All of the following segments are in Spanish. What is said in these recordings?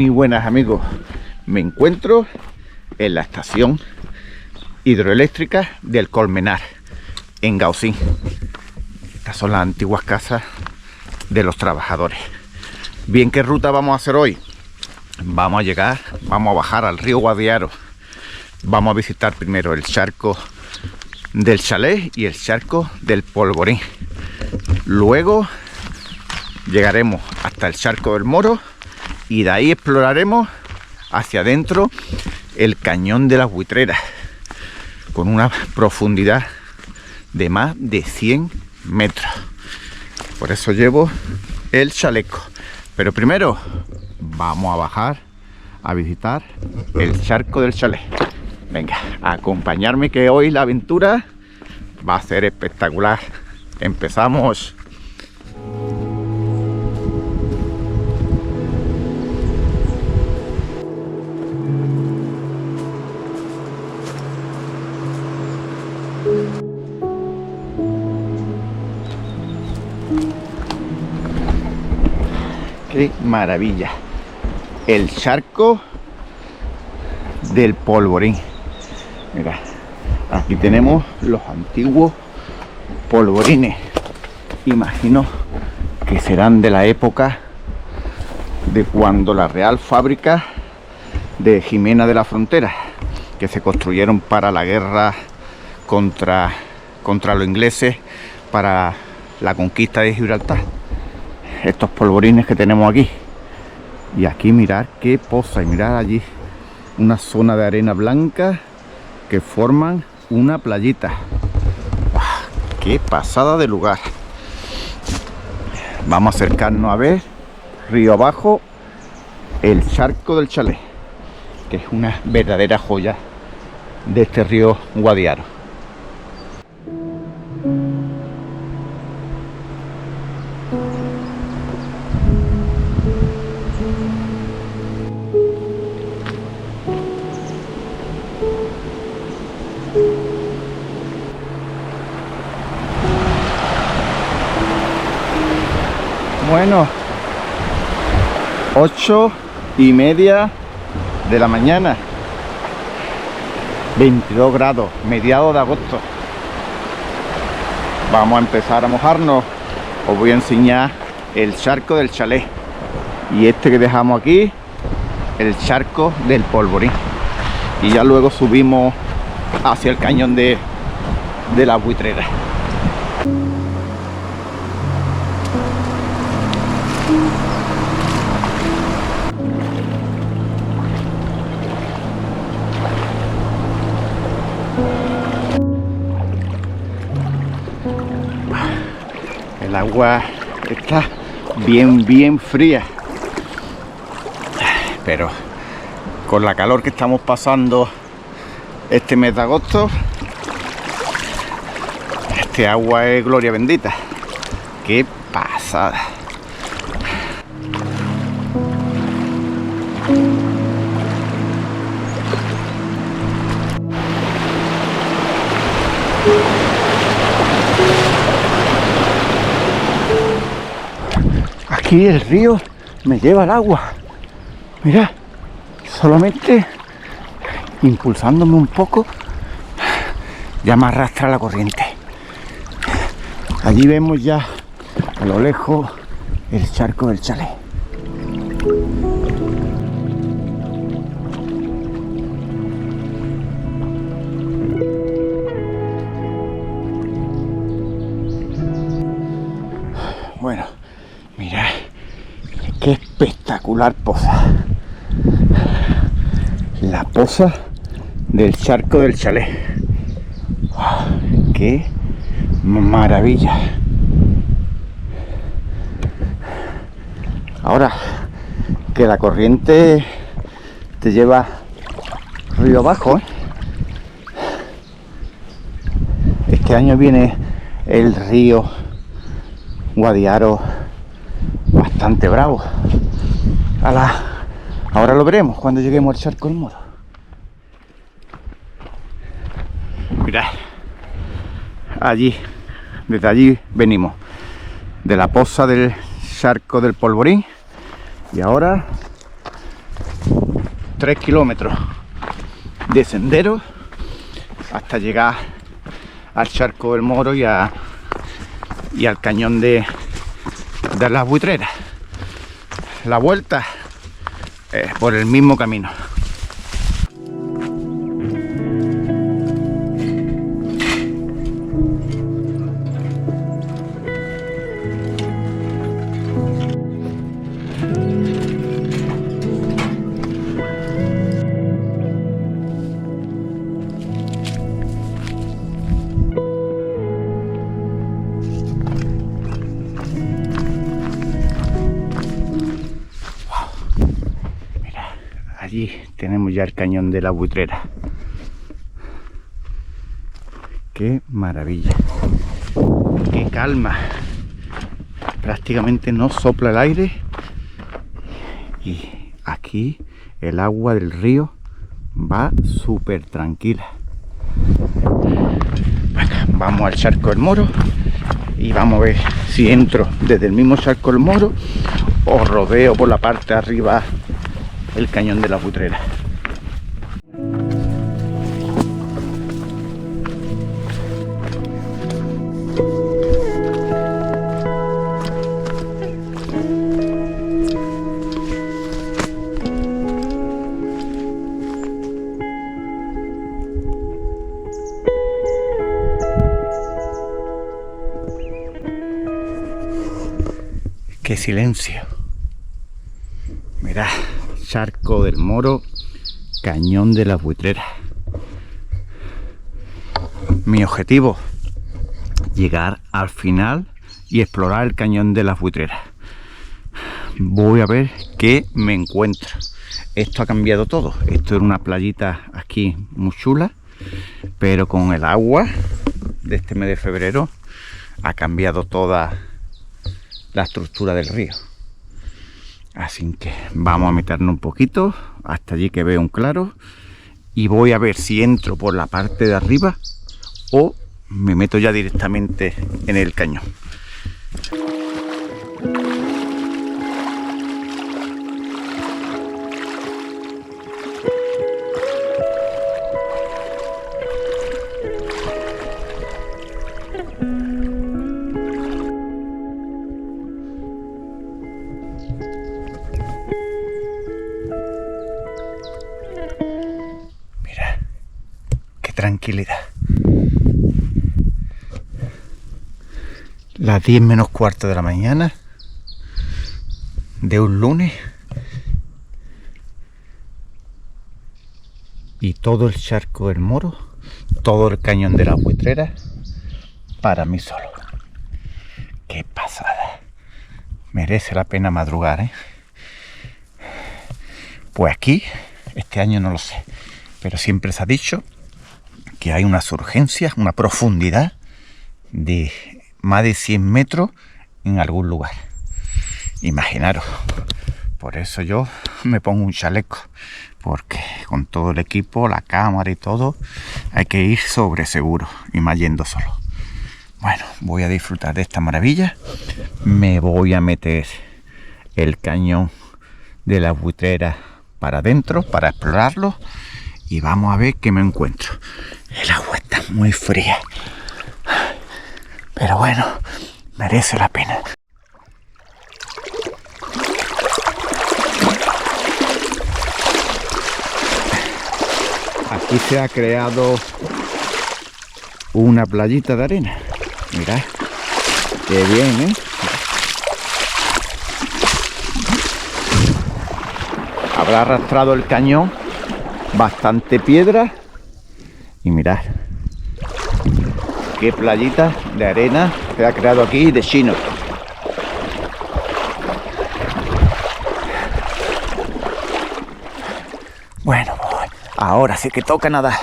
Muy buenas amigos, me encuentro en la estación hidroeléctrica del Colmenar, en Gaucín. Estas son las antiguas casas de los trabajadores. Bien, ¿qué ruta vamos a hacer hoy? Vamos a bajar al río Guadiaro. Vamos a visitar primero el charco del Chalet y el charco del Polvorín. Luego llegaremos hasta el charco del Moro y de ahí exploraremos hacia adentro el cañón de las Buitreras, con una profundidad de más de 100 metros. Por eso llevo el chaleco. Pero primero vamos a bajar a visitar el charco del Chalet. Venga, a acompañarme, que hoy la aventura va a ser espectacular. Empezamos. ¡Qué maravilla! El charco del Polvorín. Mira, aquí tenemos los antiguos polvorines. Imagino que serán de la época de cuando la Real Fábrica de Jimena de la Frontera, que se construyeron para la guerra contra los ingleses, para la conquista de Gibraltar. Estos polvorines que tenemos aquí. Y aquí mirad qué poza, y mirad allí una zona de arena blanca que forman una playita. ¡Wow! ¡Qué pasada de lugar! Vamos a acercarnos a ver río abajo el charco del Chalet, que es una verdadera joya de este río Guadiaro. Bueno, 8:30 de la mañana, 22 grados, mediados de agosto. Vamos a empezar a mojarnos. Os voy a enseñar el charco del Chalet y este que dejamos aquí, el charco del Polvorín, y ya luego subimos hacia el cañón de las Buitreras. El agua está bien fría, pero con la calor que estamos pasando este mes de agosto, este agua es gloria bendita. ¡Qué pasada! Aquí el río me lleva al agua. Mira, solamente impulsándome un poco ya me arrastra la corriente. Allí vemos ya a lo lejos el charco del Chalet. Bueno, mirad qué espectacular poza. La poza del charco del Chalet. ¡Oh, qué maravilla! Ahora que la corriente te lleva río abajo, este año viene el río Guadiaro bastante bravo. Ahora lo veremos cuando lleguemos al charco del Moro. Mirad, allí, desde allí venimos, de la poza del charco del Polvorín, y ahora 3 kilómetros de sendero hasta llegar al Charco del Moro y al cañón de las Buitreras. La vuelta por el mismo camino. Allí tenemos ya el cañón de la Buitrera. Qué maravilla, qué calma. Prácticamente no sopla el aire y aquí el agua del río va súper tranquila. Bueno, vamos al Charco del Moro y vamos a ver si entro desde el mismo Charco del Moro o rodeo por la parte de arriba el cañón de la Buitrera. ¡Qué silencio! Mirad, Charco del Moro, cañón de la Buitrera. Mi objetivo, llegar al final y explorar el cañón de las Buitreras. Voy a ver qué me encuentro. Esto ha cambiado todo. Esto era una playita aquí muy chula, pero con el agua de este mes de febrero ha cambiado toda la estructura del río. Así que vamos a meternos un poquito hasta allí que veo un claro y voy a ver si entro por la parte de arriba o me meto ya directamente en el cañón. Tranquilidad. Las 10 menos cuarto de la mañana de un lunes y todo el Charco del Moro, todo el cañón de la Buitrera para mí solo. Qué pasada. Merece la pena madrugar, ¿eh? Pues aquí, este año no lo sé, pero siempre se ha dicho que hay unas urgencias, una profundidad de más de 100 metros en algún lugar. Imaginaros. Por eso yo me pongo un chaleco, porque con todo el equipo, la cámara y todo, hay que ir sobre seguro y más yendo solo. Bueno, voy a disfrutar de esta maravilla. Me voy a meter el cañón de la Buitrera para adentro, para explorarlo, y vamos a ver qué me encuentro. El agua está muy fría, pero bueno, merece la pena. Aquí se ha creado una playita de arena. Mirad, qué bien, ¿eh? Habrá arrastrado el cañón bastante piedra y mirad qué playita de arena se ha creado aquí de chino. Bueno, ahora sí que toca nadar.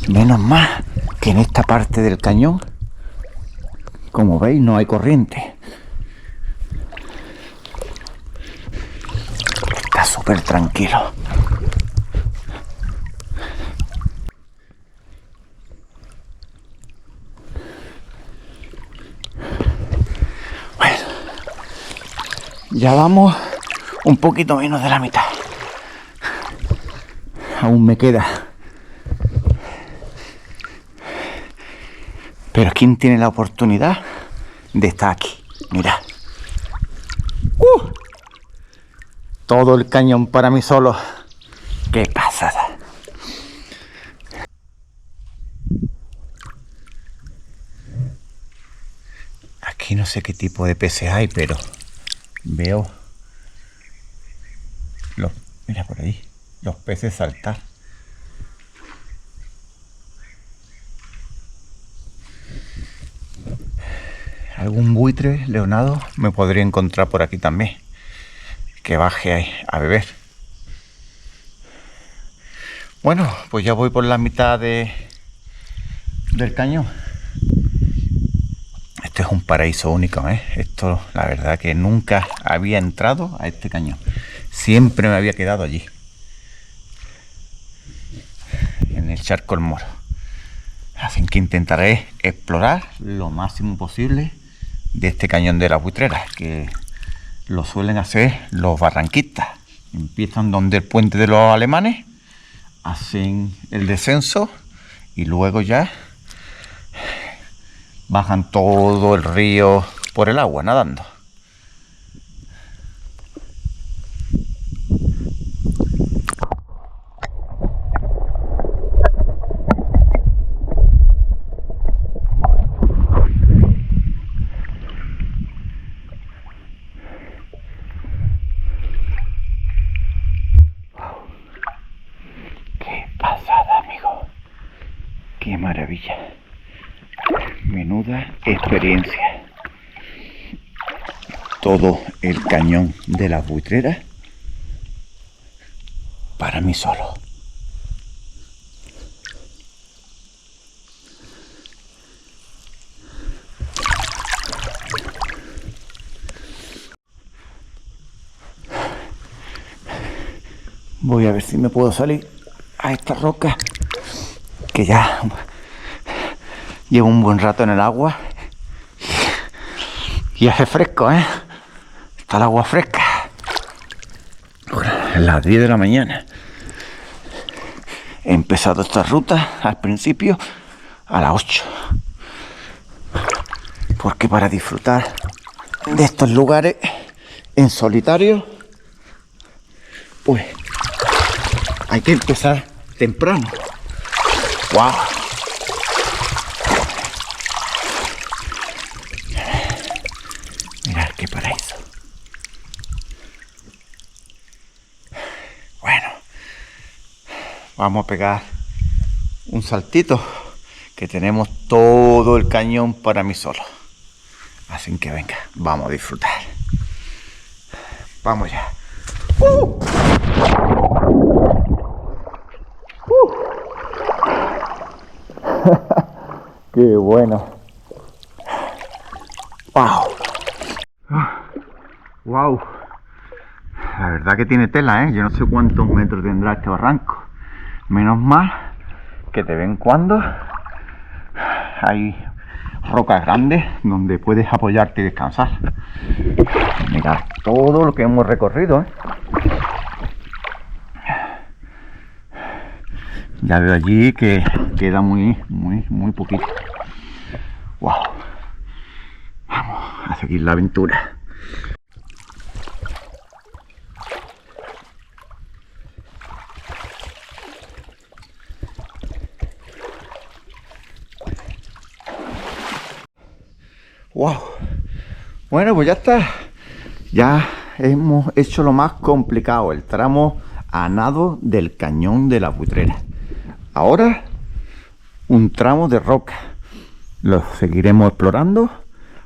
Menos mal que en esta parte del cañón, como veis, no hay corriente. Está súper tranquilo. Bueno, ya vamos un poquito menos de la mitad. Aún me queda. Pero ¿quién tiene la oportunidad de estar aquí? Mira. Todo el cañón para mí solo. ¡Qué pasada! Aquí no sé qué tipo de peces hay, pero veo mira por ahí, los peces saltar. Algún buitre leonado me podría encontrar por aquí también, que baje ahí a beber. Bueno, pues ya voy por la mitad del cañón. Esto es un paraíso único, ¿eh? Esto, la verdad que nunca había entrado a este cañón. Siempre me había quedado allí, en el charco El Moro. Así que intentaré explorar lo máximo posible de este cañón de las Buitreras, que lo suelen hacer los barranquistas. Empiezan donde el puente de los alemanes, hacen el descenso y luego ya bajan todo el río por el agua nadando. ¡Qué pasada, amigo! ¡Qué maravilla! Menuda experiencia. Todo el cañón de las Buitreras para mí solo. Voy a ver si me puedo salir a esta roca, que ya llevo un buen rato en el agua y hace fresco, ¿eh? Está el agua fresca. Ahora, las 10 de la mañana. He empezado esta ruta al principio a las 8. Porque para disfrutar de estos lugares en solitario, pues hay que empezar temprano. ¡Wow! Mirad qué paraíso. Bueno, vamos a pegar un saltito, que tenemos todo el cañón para mí solo. Así que venga, vamos a disfrutar. Vamos ya. ¡Qué bueno! ¡Wow! ¡Wow! La verdad que tiene tela, ¿eh? Yo no sé cuántos metros tendrá este barranco. Menos mal que de vez en cuando hay rocas grandes donde puedes apoyarte y descansar. Mirad todo lo que hemos recorrido, ¿eh? Ya veo allí que queda muy poquito. ¡Wow! Vamos a seguir la aventura. ¡Wow! Bueno, pues ya está. Ya hemos hecho lo más complicado, el tramo a nado del cañón de las Buitreras. Ahora, un tramo de roca. Lo seguiremos explorando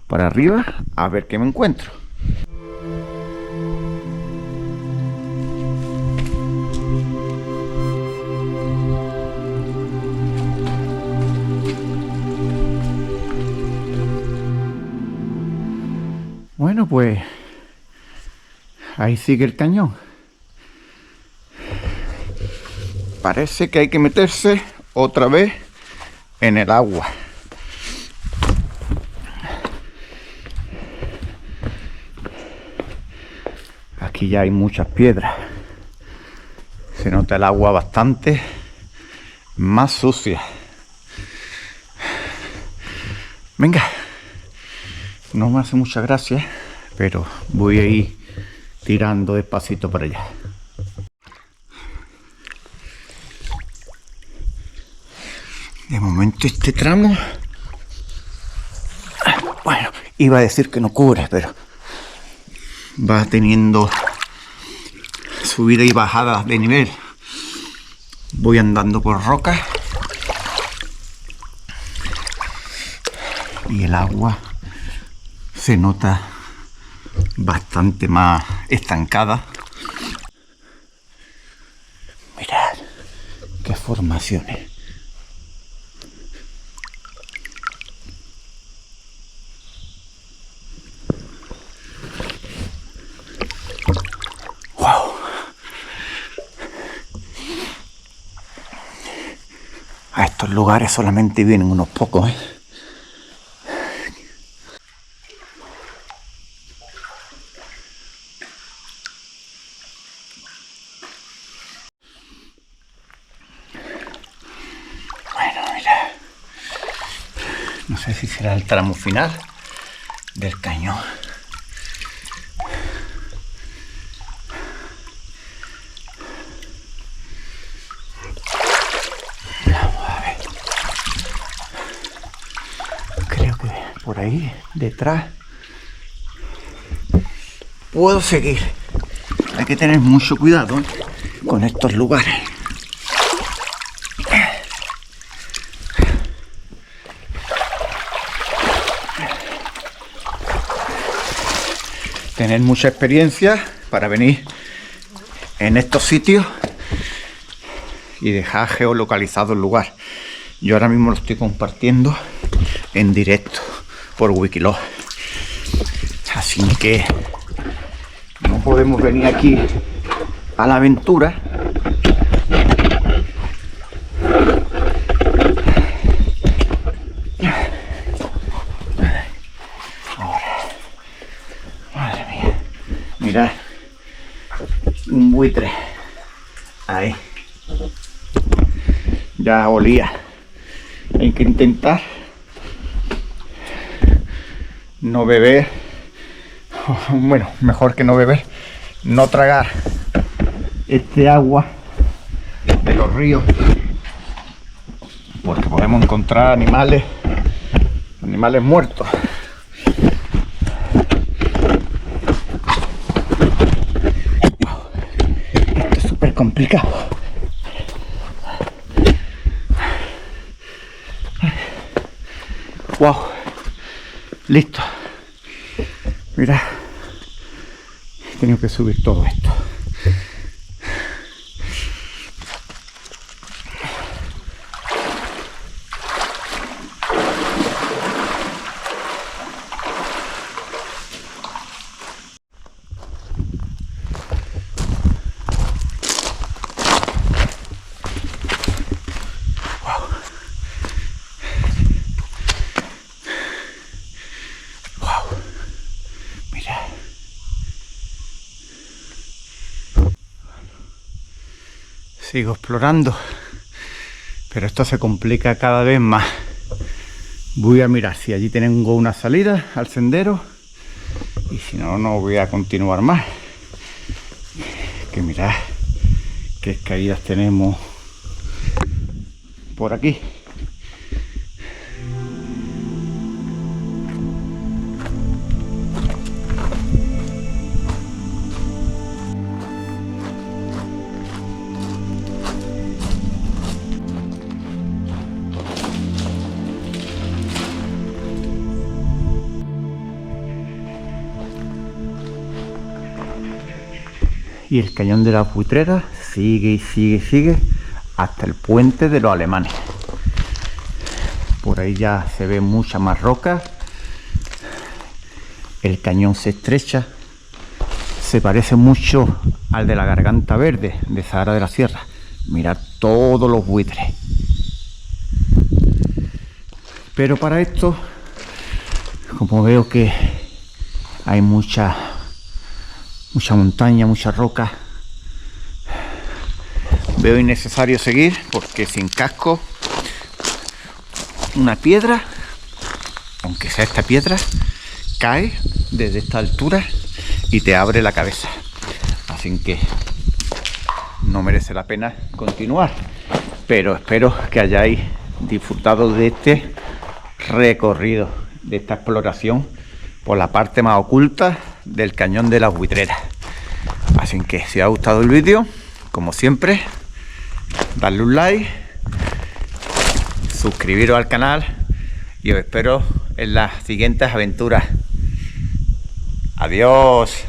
para arriba a ver qué me encuentro. Bueno, pues ahí sigue el cañón. Parece que hay que meterse otra vez en el agua. Aquí ya hay muchas piedras. Se nota el agua bastante más sucia. Venga, no me hace mucha gracia, pero voy a ir tirando despacito para allá. De momento este tramo, bueno, iba a decir que no cubre, pero va teniendo subida y bajada de nivel. Voy andando por rocas y el agua se nota bastante más estancada. Mirad qué formaciones. Wow. A estos lugares solamente vienen unos pocos, ¿eh? No sé si será el tramo final del cañón. Vamos a ver. Creo que por ahí detrás puedo seguir. Hay que tener mucho cuidado con estos lugares. Tener mucha experiencia para venir en estos sitios y dejar geolocalizado el lugar. Yo ahora mismo lo estoy compartiendo en directo por Wikiloc, así que no podemos venir aquí a la aventura Mirad, un buitre ahí, ya olía. Hay que intentar no beber, bueno, mejor que no beber, no tragar este agua de los ríos, porque podemos encontrar animales muertos. Complicado. Wow, listo. Mira, he tenido que subir todo esto. Sigo explorando, pero esto se complica cada vez más. Voy a mirar si allí tengo una salida al sendero y si no, no voy a continuar más. Que mirad qué caídas tenemos por aquí. Y el cañón de la Buitrera sigue y sigue y sigue hasta el puente de los alemanes. Por ahí ya se ve mucha más roca. El cañón se estrecha. Se parece mucho al de la Garganta Verde de Sahara de la Sierra. Mirad todos los buitres. Pero para esto, como veo que hay mucha mucha montaña, mucha roca. Veo innecesario seguir porque sin casco una piedra, aunque sea esta piedra, cae desde esta altura y te abre la cabeza. Así que no merece la pena continuar. Pero espero que hayáis disfrutado de este recorrido, de esta exploración por la parte más oculta del Cañón de las Buitreras. Así que si os ha gustado el vídeo, como siempre, darle un like, suscribiros al canal y os espero en las siguientes aventuras. Adiós.